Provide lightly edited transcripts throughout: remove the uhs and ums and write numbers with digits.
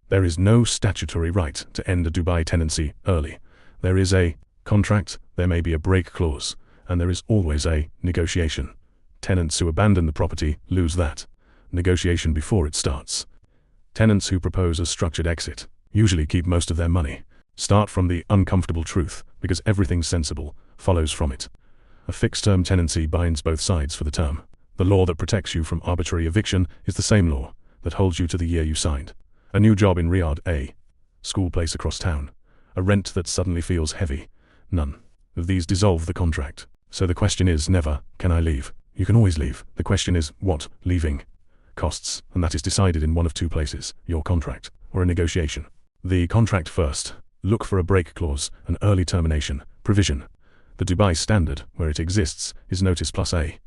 There is no statutory right to end a Dubai tenancy early. There is a contract, there may be a break clause, and there is always a negotiation. Tenants who abandon the property lose that negotiation before it starts. Tenants who propose a structured exit usually keep most of their money. Start from the uncomfortable truth, because everything sensible follows from it. A fixed-term tenancy binds both sides for the term. The law that protects you from arbitrary eviction is the same law that holds you to the year you signed. A new job in Riyadh, a school place across town, a rent that suddenly feels heavy. None of these dissolve the contract. So the question is never, can I leave? You can always leave. The question is, what leaving costs, and that is decided in one of two places, your contract or a negotiation. The contract first. Look for a break clause, an early termination provision. The Dubai standard, where it exists, is notice plus a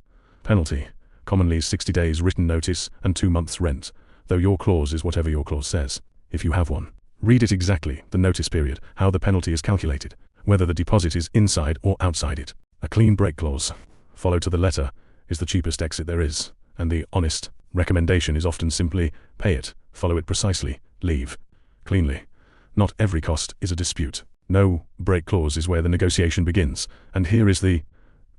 penalty, commonly 60 days written notice and 2 months rent, though your clause is whatever your clause says, if you have one. Read it exactly, the notice period, how the penalty is calculated, whether the deposit is inside or outside it. A clean break clause, followed to the letter, is the cheapest exit there is, and the honest recommendation is often simply pay it, follow it precisely, leave cleanly. Not every cost is a dispute. No break clause is where the negotiation begins, and here is the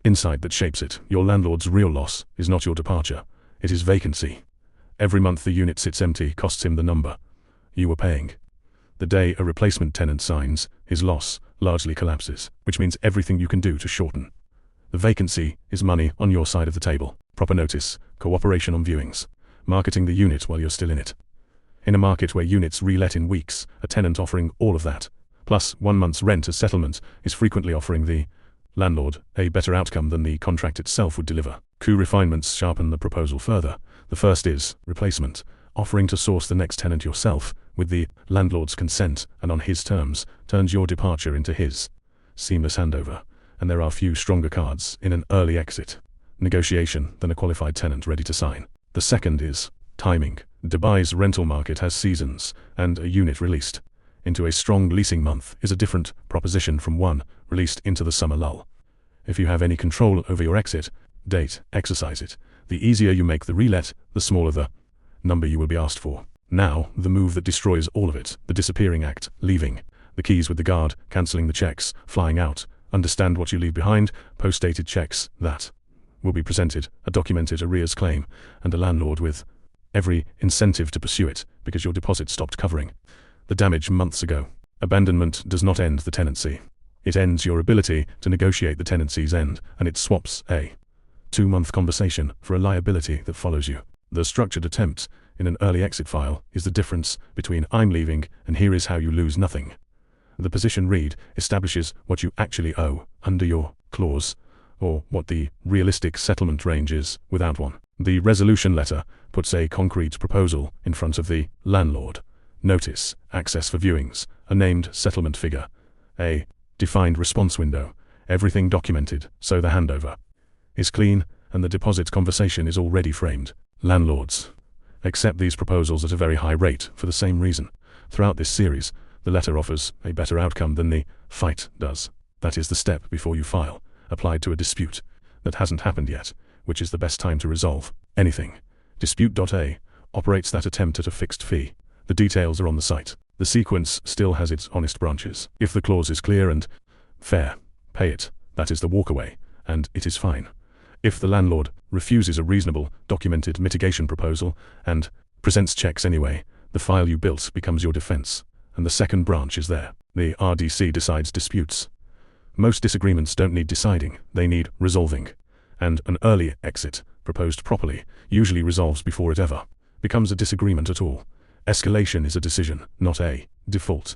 insight that shapes it. Your landlord's real loss is not your departure, it is vacancy. Every month the unit sits empty costs him the number you were paying. The day a replacement tenant signs, his loss largely collapses, which means everything you can do to shorten the vacancy is money on your side of the table. Proper notice, cooperation on viewings, marketing the unit while you're still in it. In a market where units relet in weeks, a tenant offering all of that, plus 1 month's rent as settlement, is frequently offering the landlord a better outcome than the contract itself would deliver. Coup refinements sharpen the proposal further. The first is replacement, offering to source the next tenant yourself with the landlord's consent and on his terms, turns your departure into his seamless handover. And there are few stronger cards in an early exit negotiation than a qualified tenant ready to sign. The second is timing. Dubai's rental market has seasons, and a unit released into a strong leasing month is a different proposition from one released into the summer lull. If you have any control over your exit date, exercise it. The easier you make the relet, the smaller the number you will be asked for. Now, the move that destroys all of it, the disappearing act, leaving. The keys with the guard, cancelling the checks, flying out. Understand what you leave behind, post-dated checks, that will be presented, a documented arrears claim, and a landlord with every incentive to pursue it, because your deposit stopped covering the damage months ago. Abandonment does not end the tenancy. It ends your ability to negotiate the tenancy's end, and it swaps a 2-month conversation for a liability that follows you. The structured attempt in an early exit file is the difference between I'm leaving and here is how you lose nothing. The position read establishes what you actually owe under your clause, or what the realistic settlement range is without one. The resolution letter puts a concrete proposal in front of the landlord. Notice, access for viewings, a named settlement figure, a defined response window, everything documented, so the handover is clean and the deposit conversation is already framed. Landlords accept these proposals at a very high rate for the same reason. Throughout this series, the letter offers a better outcome than the fight does. That is the step before you file, applied to a dispute that hasn't happened yet, which is the best time to resolve anything. Dispute.a operates that attempt at a fixed fee. The details are on the site. The sequence still has its honest branches. If the clause is clear and fair, pay it. That is the walkaway, and it is fine. If the landlord refuses a reasonable, documented mitigation proposal and presents checks anyway, the file you built becomes your defense, and the second branch is there. The RDC decides disputes. Most disagreements don't need deciding, they need resolving. And an early exit, proposed properly, usually resolves before it ever becomes a disagreement at all. Escalation is a decision, not a default.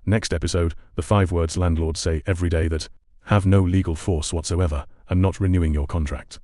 Next episode, the 5 words landlords say every day that have no legal force whatsoever. I'm not renewing your contract.